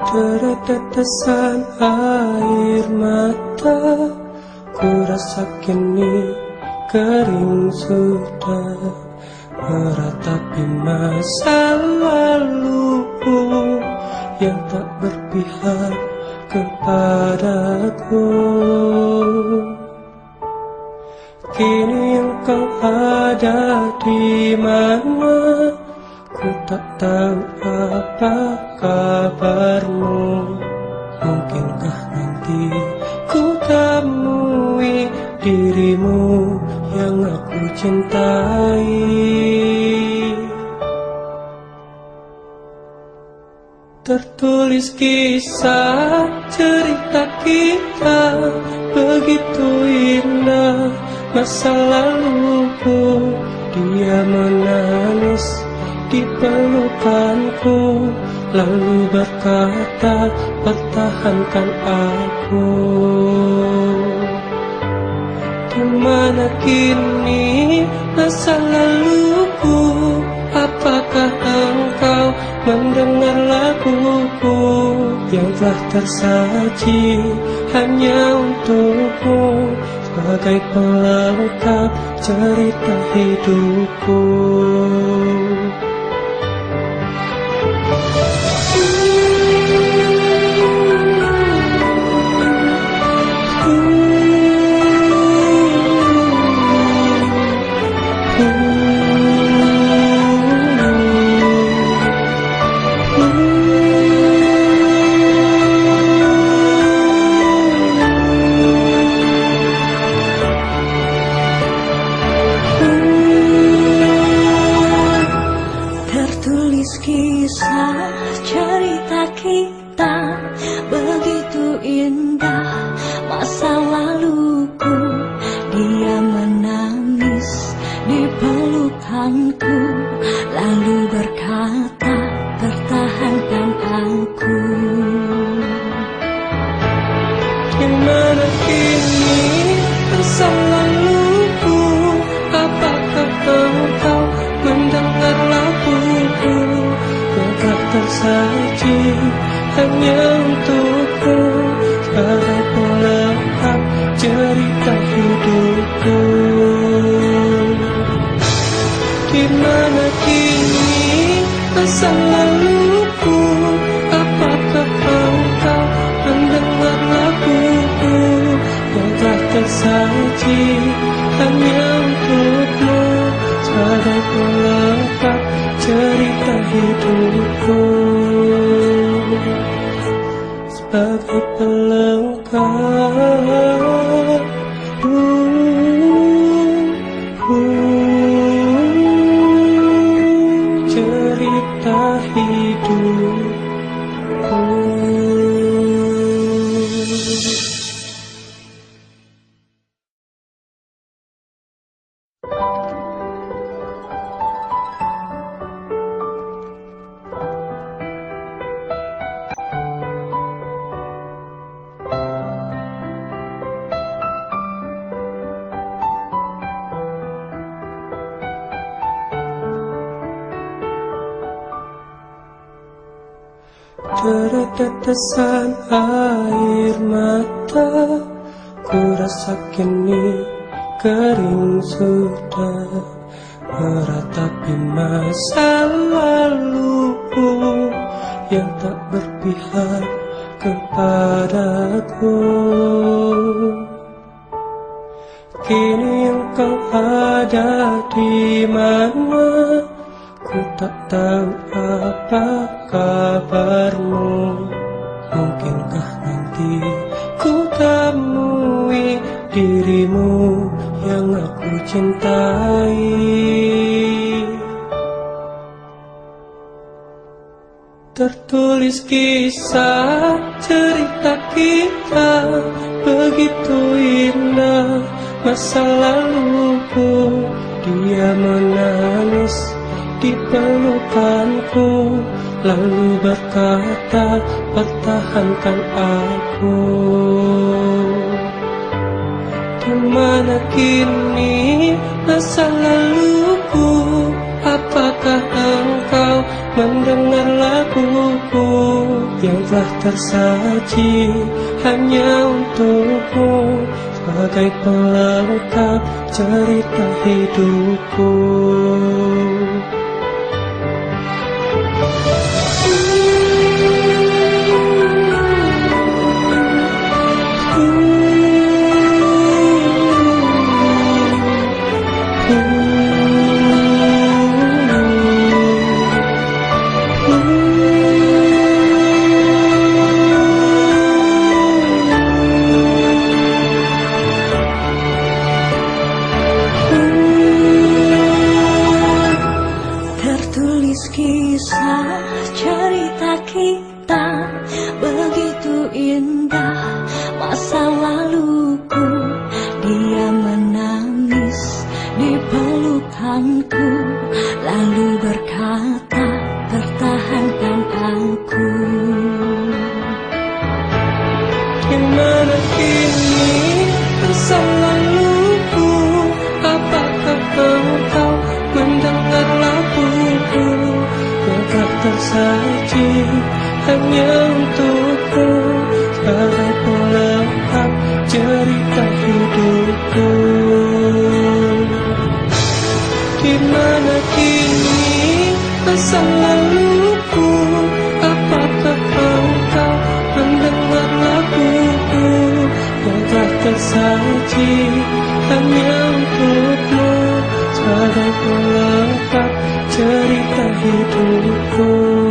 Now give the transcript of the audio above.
Tetesan air mata, ku rasa kini kering sudah, meratapi masa laluku yang tak berpihak kepadaku. Kini engkau ada di mana, ku tak tahu apa kabarmu. Mungkinkah nanti ku temui dirimu yang aku cintai. Tertulis kisah cerita kita, begitu indah masa laluku. Dia menangis di pelukanku, lalu berkata, pertahankan aku. Di mana kini masa laluku? Apakah engkau mendengar laguku yang telah tersaji hanya untukmu, sebagai pelengkap cerita hidupku? Tertulis kisah cerita kita, begitu indah masa laluku. Dia menangis di pelukanku, lalu berkata, pertahankan aku. Di mana kini masa laluku? Apakah engkau mendengar laguku yang telah tersaji hanya untukmu, sebagai pelengkap cerita hidupku? Di mana kini masa laluku? Apakah engkau mendengar laguku yang telah tersaji hanya untukmu, sebagai pelengkap cerita hidupku? Sebagai pelengkap cerita hidupku. Tetesan air mata, ku rasa kini kering sudah, meratapi masa laluku yang tak berpihak kepadaku. Kini engkau ada di mana, ku tak tahu apa kabarmu. Mungkinkah nanti ku temui dirimu yang aku cintai. Tertulis kisah cerita kita, begitu indah masa laluku. Dia menangis di pelukanku, lalu berkata, pertahankan aku. Di mana kini masa laluku? Apakah engkau mendengar laguku yang telah tersaji hanya untukmu sebagai pelengkap cerita hidupku. Tertulis kisah cerita kita begitu indah masa laluku. Dia menangis di pelukanku lalu berkata pertahankan aku. Gimana kini masa laluku, apakah engkau mendengar laguku yang telah tersaji hanya untukmu sebagai pelengkap cerita hidupku. Gimana kini masa laluku, apakah engkau mendengar laguku yang telah tersaji hanya untukmu sebagai pelengkap cerita hidupku.